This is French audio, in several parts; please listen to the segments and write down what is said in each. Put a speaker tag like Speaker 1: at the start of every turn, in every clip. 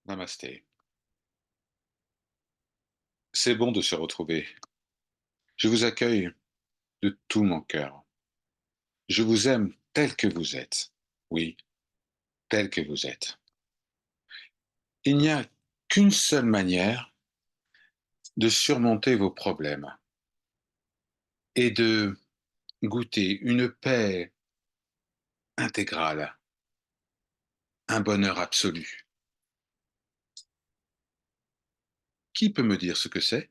Speaker 1: Namasté. C'est bon de se retrouver. Je vous accueille de tout mon cœur. Je vous aime tel que vous êtes. Oui, tel que vous êtes. Il n'y a qu'une seule manière de surmonter vos problèmes et de goûter une paix intégrale, un bonheur absolu. Qui peut me dire ce que c'est?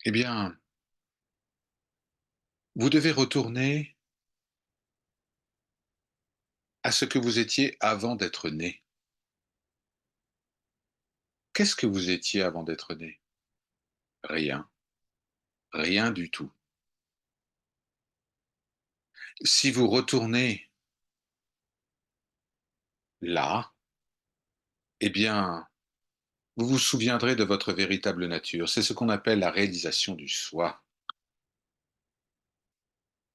Speaker 1: Eh bien, vous devez retourner à ce que vous étiez avant d'être né. Qu'est-ce que vous étiez avant d'être né? Rien, rien du tout. Si vous retournez là, eh bien, vous vous souviendrez de votre véritable nature. C'est ce qu'on appelle la réalisation du soi.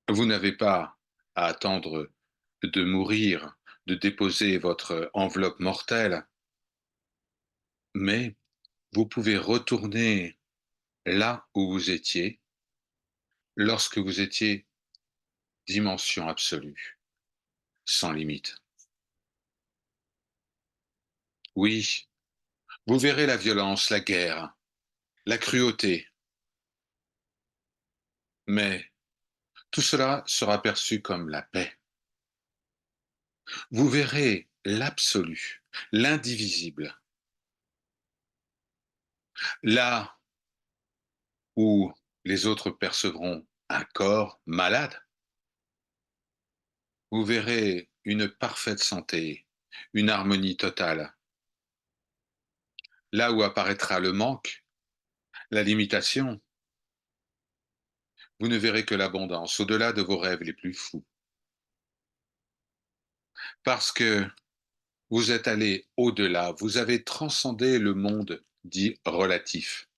Speaker 1: Vous n'avez pas à attendre de mourir, de déposer votre enveloppe mortelle, mais vous pouvez retourner là où vous étiez lorsque vous étiez dimension absolue, sans limite. Oui, vous verrez la violence, la guerre, la cruauté, mais tout cela sera perçu comme la paix. Vous verrez l'absolu, l'indivisible, là où les autres percevront un corps malade, vous verrez une parfaite santé, une harmonie totale. Là où apparaîtra le manque, la limitation, vous ne verrez que l'abondance au-delà de vos rêves les plus fous. Parce que vous êtes allé au-delà, vous avez transcendé le monde dit relatif.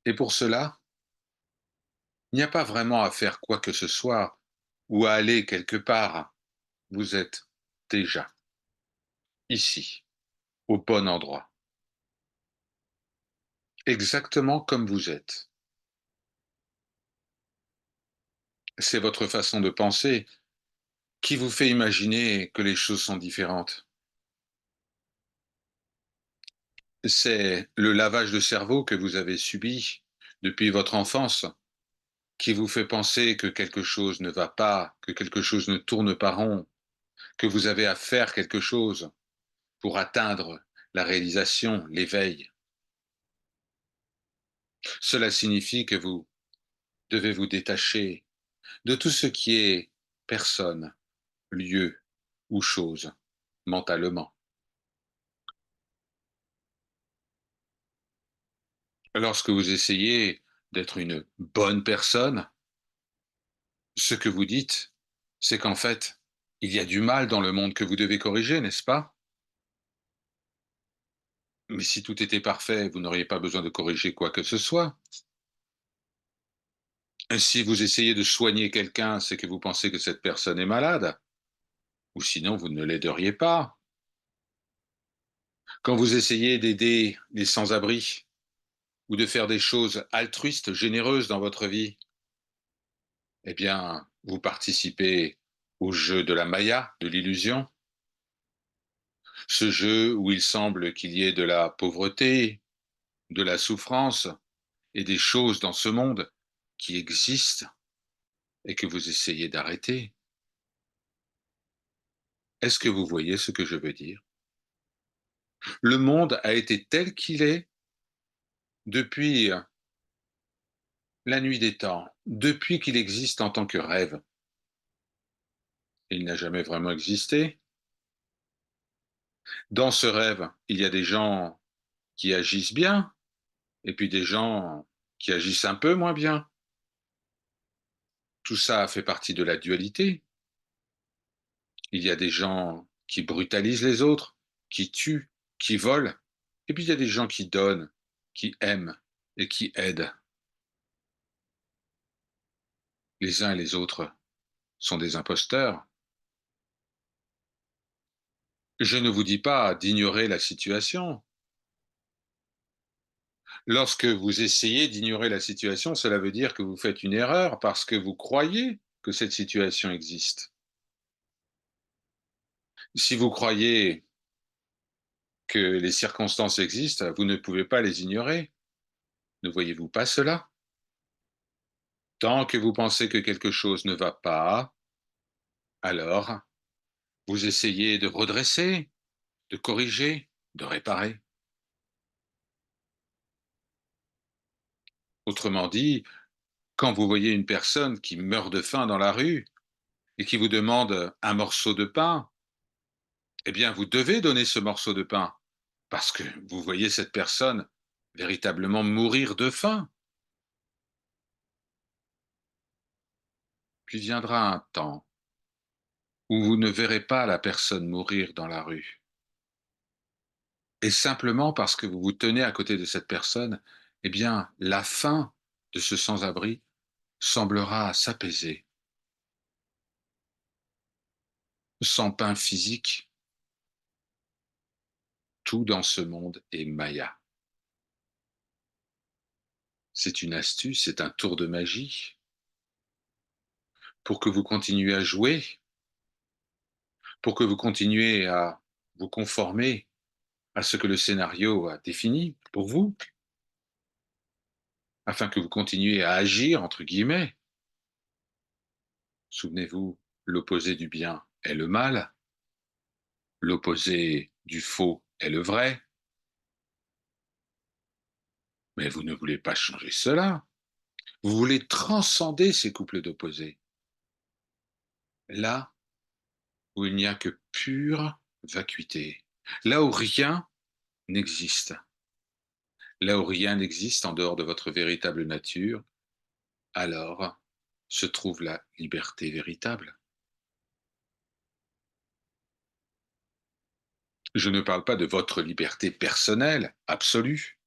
Speaker 1: Et pour cela, il n'y a pas vraiment à faire quoi que ce soit ou à aller quelque part. Vous êtes déjà ici, au bon endroit, exactement comme vous êtes. C'est votre façon de penser qui vous fait imaginer que les choses sont différentes. C'est le lavage de cerveau que vous avez subi depuis votre enfance qui vous fait penser que quelque chose ne va pas, que quelque chose ne tourne pas rond, que vous avez à faire quelque chose pour atteindre la réalisation, l'éveil. Cela signifie que vous devez vous détacher de tout ce qui est personne, lieu ou chose, mentalement. Lorsque vous essayez d'être une bonne personne, ce que vous dites, c'est qu'en fait, il y a du mal dans le monde que vous devez corriger, n'est-ce pas? Mais si tout était parfait, vous n'auriez pas besoin de corriger quoi que ce soit. Si vous essayez de soigner quelqu'un, c'est que vous pensez que cette personne est malade, ou sinon vous ne l'aideriez pas. Quand vous essayez d'aider les sans-abri ou de faire des choses altruistes, généreuses dans votre vie, eh bien, vous participez au jeu de la Maya, de l'illusion, ce jeu où il semble qu'il y ait de la pauvreté, de la souffrance et des choses dans ce monde qui existent et que vous essayez d'arrêter. Est-ce que vous voyez ce que je veux dire? Le monde a été tel qu'il est depuis la nuit des temps, depuis qu'il existe en tant que rêve. Il n'a jamais vraiment existé. Dans ce rêve, il y a des gens qui agissent bien et puis des gens qui agissent un peu moins bien. Tout ça fait partie de la dualité. Il y a des gens qui brutalisent les autres, qui tuent, qui volent, et puis il y a des gens qui donnent, qui aiment et qui aident. les uns et les autres sont des imposteurs. Je ne vous dis pas d'ignorer la situation. Lorsque vous essayez d'ignorer la situation, cela veut dire que vous faites une erreur parce que vous croyez que cette situation existe. Si vous croyez que les circonstances existent, vous ne pouvez pas les ignorer. Ne voyez-vous pas cela? Tant que vous pensez que quelque chose ne va pas, alors vous essayez de redresser, de corriger, de réparer. Autrement dit, quand vous voyez une personne qui meurt de faim dans la rue et qui vous demande un morceau de pain, eh bien, vous devez donner ce morceau de pain parce que vous voyez cette personne véritablement mourir de faim. Puis viendra un temps où vous ne verrez pas la personne mourir dans la rue. Et simplement parce que vous vous tenez à côté de cette personne, eh bien, la faim de ce sans-abri semblera s'apaiser. Sans pain physique, tout dans ce monde est Maya. C'est une astuce, c'est un tour de magie pour que vous continuiez à jouer, pour que vous continuiez à vous conformer à ce que le scénario a défini pour vous, afin que vous continuiez à agir, entre guillemets. Souvenez-vous, l'opposé du bien est le mal, l'opposé du faux est le vrai, mais vous ne voulez pas changer cela. Vous voulez transcender ces couples d'opposés. Là où il n'y a que pure vacuité, là où rien n'existe, là où rien n'existe en dehors de votre véritable nature, alors se trouve la liberté véritable. Je ne parle pas de votre liberté personnelle, absolue.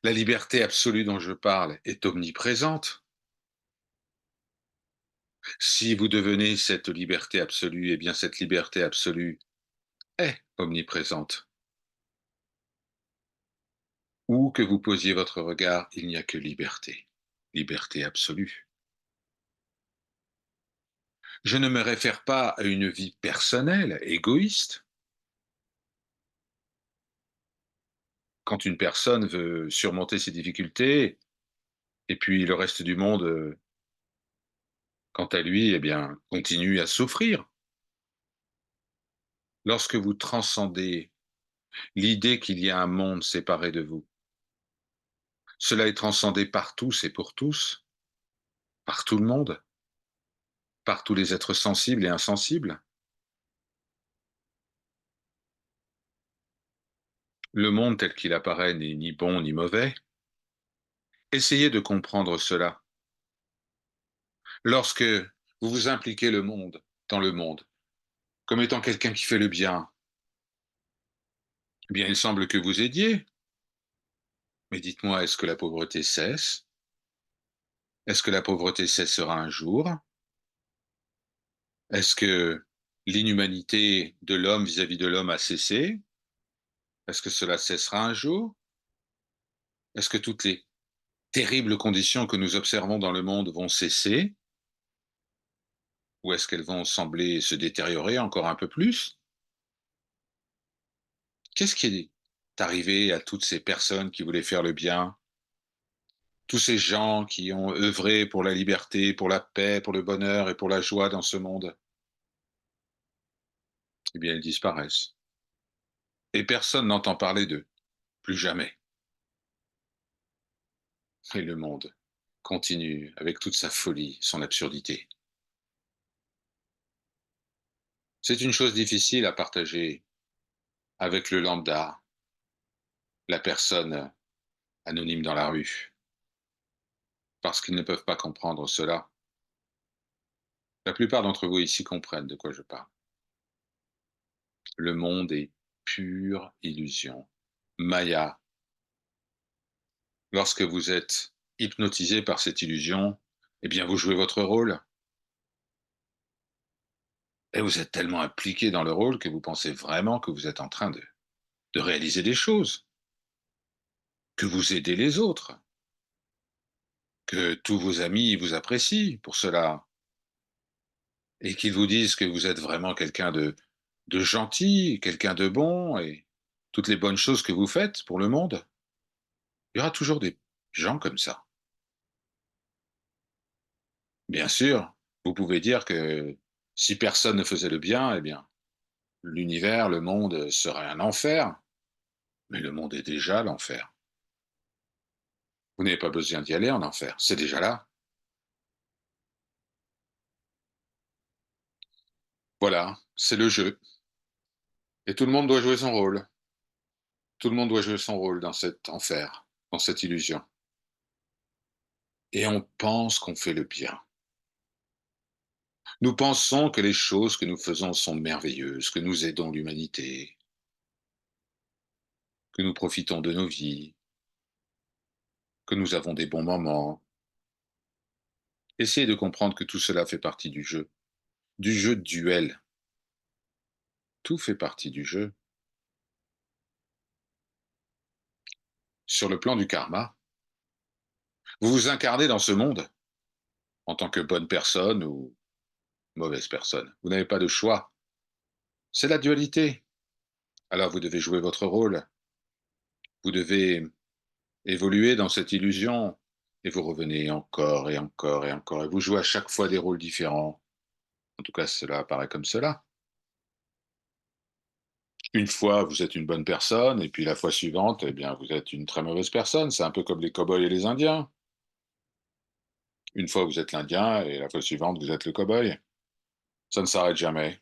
Speaker 1: La liberté absolue dont je parle est omniprésente. Si vous devenez cette liberté absolue, eh bien cette liberté absolue est omniprésente. Où que vous posiez votre regard, il n'y a que liberté, liberté absolue. Je ne me réfère pas à une vie personnelle, égoïste. Quand une personne veut surmonter ses difficultés, et puis le reste du monde, quant à lui, eh bien, continue à souffrir. Lorsque vous transcendez l'idée qu'il y a un monde séparé de vous, cela est transcendé par tous et pour tous, par tout le monde, par tous les êtres sensibles et insensibles. Le monde tel qu'il apparaît n'est ni bon ni mauvais. Essayez de comprendre cela. Lorsque vous vous impliquez dans le monde, comme étant quelqu'un qui fait le bien, eh bien, il semble que vous aidiez. Mais dites-moi, est-ce que la pauvreté cesse? Est-ce que la pauvreté cessera un jour? Est-ce que l'inhumanité de l'homme vis-à-vis de l'homme a cessé? Est-ce que cela cessera un jour? Est-ce que toutes les terribles conditions que nous observons dans le monde vont cesser? Ou est-ce qu'elles vont sembler se détériorer encore un peu plus? Qu'est-ce qui est arrivé à toutes ces personnes qui voulaient faire le bien? Tous ces gens qui ont œuvré pour la liberté, pour la paix, pour le bonheur et pour la joie dans ce monde? Eh bien, ils disparaissent. Et personne n'entend parler d'eux. Plus jamais. Et le monde continue avec toute sa folie, son absurdité. C'est une chose difficile à partager avec le lambda, la personne anonyme dans la rue, parce qu'ils ne peuvent pas comprendre cela. La plupart d'entre vous ici comprennent de quoi je parle. Le monde est pure illusion. Maya. Lorsque vous êtes hypnotisé par cette illusion, Eh bien, vous jouez votre rôle. Et vous êtes tellement impliqué dans le rôle que vous pensez vraiment que vous êtes en train de réaliser des choses, que vous aidez les autres, que tous vos amis vous apprécient pour cela, et qu'ils vous disent que vous êtes vraiment quelqu'un de gentil, quelqu'un de bon, et toutes les bonnes choses que vous faites pour le monde. Il y aura toujours des gens comme ça. Bien sûr, vous pouvez dire que si personne ne faisait le bien, eh bien, l'univers, le monde serait un enfer, mais le monde est déjà l'enfer. Vous n'avez pas besoin d'y aller en enfer, c'est déjà là. Voilà, c'est le jeu. Et tout le monde doit jouer son rôle. Tout le monde doit jouer son rôle dans cet enfer, dans cette illusion. Et on pense qu'on fait le bien. Nous pensons que les choses que nous faisons sont merveilleuses, que nous aidons l'humanité, que nous profitons de nos vies, que nous avons des bons moments. Essayez de comprendre que tout cela fait partie du jeu de duel. Tout fait partie du jeu. Sur le plan du karma, vous vous incarnez dans ce monde en tant que bonne personne ou mauvaise personne. Vous n'avez pas de choix. C'est la dualité. Alors vous devez jouer votre rôle. Vous devez évoluer dans cette illusion. Et vous revenez encore et encore et encore. Et vous jouez à chaque fois des rôles différents. En tout cas, cela apparaît comme cela. Une fois, vous êtes une bonne personne, et puis la fois suivante, eh bien, vous êtes une très mauvaise personne. C'est un peu comme les cow-boys et les Indiens. Une fois, vous êtes l'Indien, et la fois suivante, vous êtes le cow-boy. Ça ne s'arrête jamais.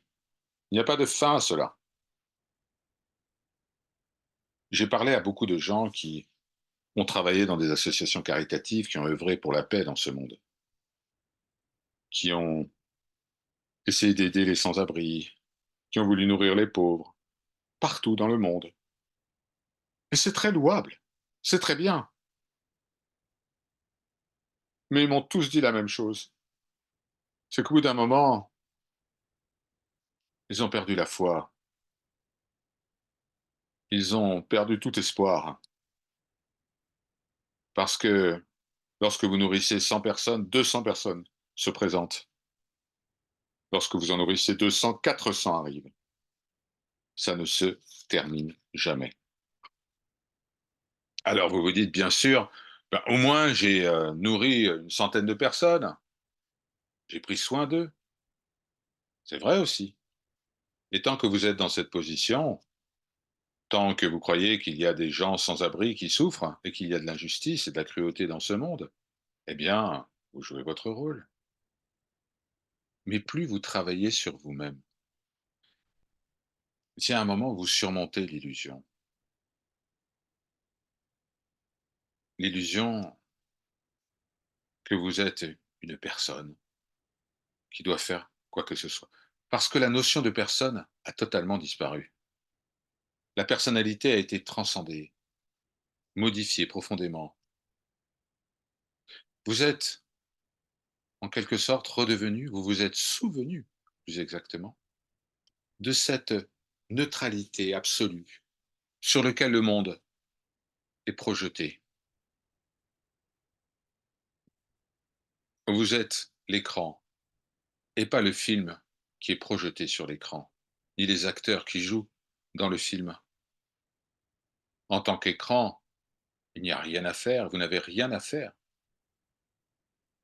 Speaker 1: Il n'y a pas de fin à cela. J'ai parlé à beaucoup de gens qui ont travaillé dans des associations caritatives, qui ont œuvré pour la paix dans ce monde, qui ont essayé d'aider les sans-abri, qui ont voulu nourrir les pauvres, partout dans le monde. Et c'est très louable, c'est très bien. Mais ils m'ont tous dit la même chose. C'est qu'au bout d'un moment, ils ont perdu la foi, ils ont perdu tout espoir. Parce que lorsque vous nourrissez 100 personnes, 200 personnes se présentent. Lorsque vous en nourrissez 200, 400 arrivent. Ça ne se termine jamais. Alors vous vous dites, bien sûr, ben, au moins j'ai nourri une centaine de personnes, j'ai pris soin d'eux. C'est vrai aussi. Et tant que vous êtes dans cette position, tant que vous croyez qu'il y a des gens sans abri qui souffrent et qu'il y a de l'injustice et de la cruauté dans ce monde, eh bien, vous jouez votre rôle. Mais plus vous travaillez sur vous-même, il y a un moment où vous surmontez l'illusion. L'illusion que vous êtes une personne qui doit faire quoi que ce soit. Parce que la notion de personne a totalement disparu. La personnalité a été transcendée, modifiée profondément. Vous êtes, en quelque sorte, redevenu, vous vous êtes souvenu, plus exactement, de cette neutralité absolue sur laquelle le monde est projeté. Vous êtes l'écran et pas le film qui est projeté sur l'écran, ni les acteurs qui jouent dans le film. En tant qu'écran, il n'y a rien à faire, vous n'avez rien à faire.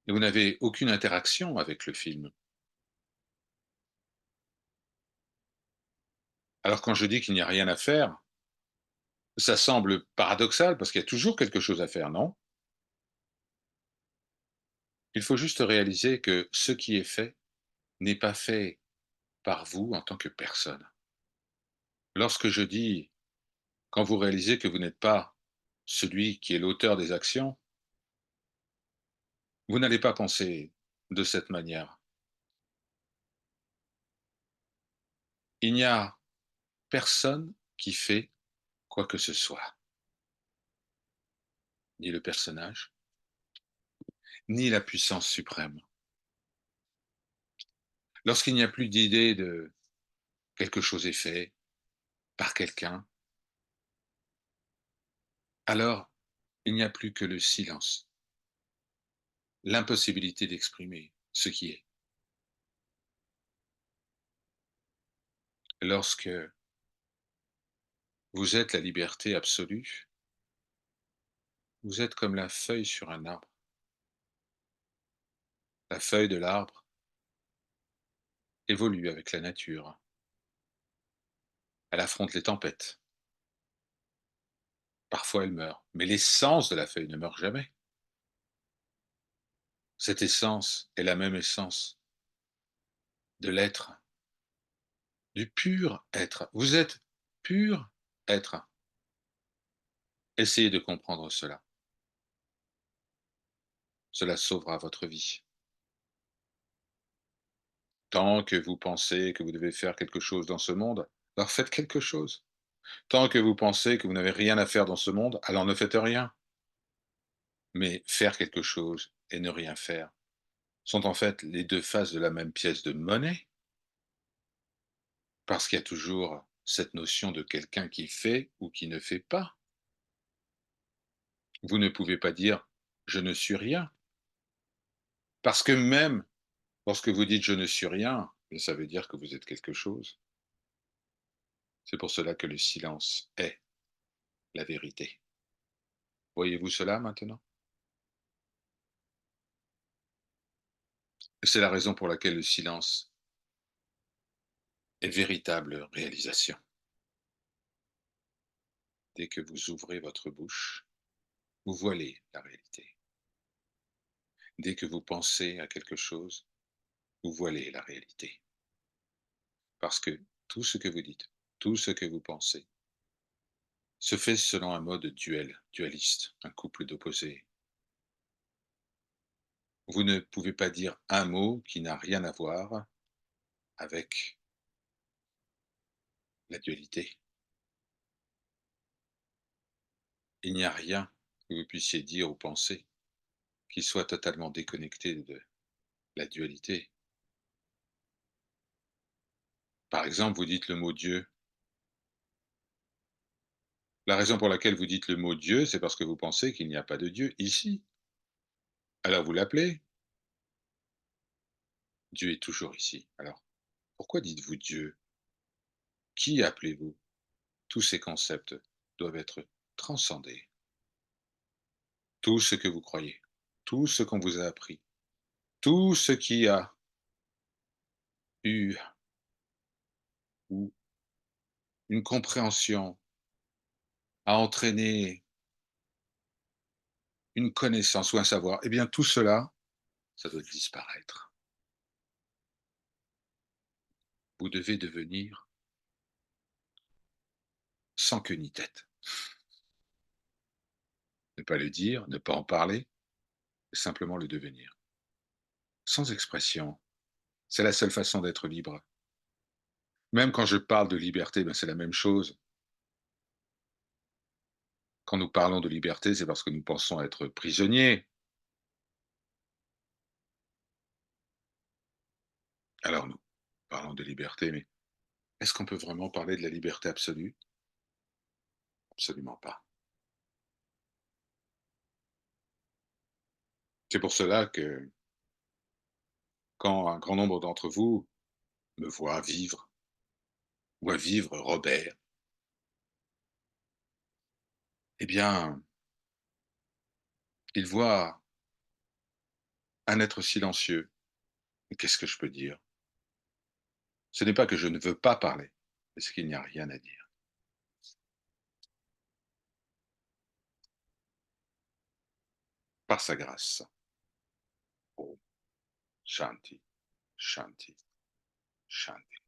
Speaker 1: Et vous n'avez aucune interaction avec le film. Alors quand je dis qu'il n'y a rien à faire, ça semble paradoxal parce qu'il y a toujours quelque chose à faire, non? Il faut juste réaliser que ce qui est fait n'est pas fait par vous en tant que personne. Lorsque je dis, quand vous réalisez que vous n'êtes pas celui qui est l'auteur des actions, vous n'allez pas penser de cette manière. Il n'y a personne qui fait quoi que ce soit, ni le personnage, ni la puissance suprême. Lorsqu'il n'y a plus d'idée de quelque chose est fait par quelqu'un, alors il n'y a plus que le silence, l'impossibilité d'exprimer ce qui est. Lorsque vous êtes la liberté absolue, vous êtes comme la feuille sur un arbre. La feuille de l'arbre évolue avec la nature. Elle affronte les tempêtes. Parfois elle meurt, mais l'essence de la feuille ne meurt jamais. Cette essence est la même essence de l'être, du pur être. Vous êtes pur être. Essayez de comprendre cela. Cela sauvera votre vie. Tant que vous pensez que vous devez faire quelque chose dans ce monde, alors faites quelque chose. Tant que vous pensez que vous n'avez rien à faire dans ce monde, alors ne faites rien. Mais faire quelque chose et ne rien faire sont en fait les deux faces de la même pièce de monnaie, parce qu'il y a toujours cette notion de quelqu'un qui fait ou qui ne fait pas. Vous ne pouvez pas dire je ne suis rien, parce que même lorsque vous dites je ne suis rien, ça veut dire que vous êtes quelque chose. C'est pour cela que le silence est la vérité. Voyez-vous cela maintenant? C'est la raison pour laquelle le silence est véritable réalisation. Dès que vous ouvrez votre bouche, vous voilez la réalité. Dès que vous pensez à quelque chose, vous voilez la réalité. Parce que tout ce que vous dites, tout ce que vous pensez, se fait selon un mode dualiste, un couple d'opposés. Vous ne pouvez pas dire un mot qui n'a rien à voir avec la dualité. Il n'y a rien que vous puissiez dire ou penser qui soit totalement déconnecté de la dualité. Par exemple, vous dites le mot Dieu. La raison pour laquelle vous dites le mot Dieu, c'est parce que vous pensez qu'il n'y a pas de Dieu ici. Alors vous l'appelez. Dieu est toujours ici. Alors, pourquoi dites-vous Dieu? Qui appelez-vous? Tous ces concepts doivent être transcendés. Tout ce que vous croyez, tout ce qu'on vous a appris, tout ce qui a eu ou une compréhension a entraîné une connaissance ou un savoir, eh bien tout cela, ça doit disparaître. Vous devez devenir sans queue ni tête. Ne pas le dire, ne pas en parler, simplement le devenir. Sans expression. C'est la seule façon d'être libre. Même quand je parle de liberté, ben c'est la même chose. Quand nous parlons de liberté, c'est parce que nous pensons être prisonniers. Alors nous parlons de liberté, mais est-ce qu'on peut vraiment parler de la liberté absolue? Absolument pas. C'est pour cela que quand un grand nombre d'entre vous me voient vivre, voient vivre Robert, eh bien, ils voient un être silencieux. Qu'est-ce que je peux dire? Ce n'est pas que je ne veux pas parler, mais c'est qu'il n'y a rien à dire. Par sa grâce. Oh, Shanti, Shanti, Shanti.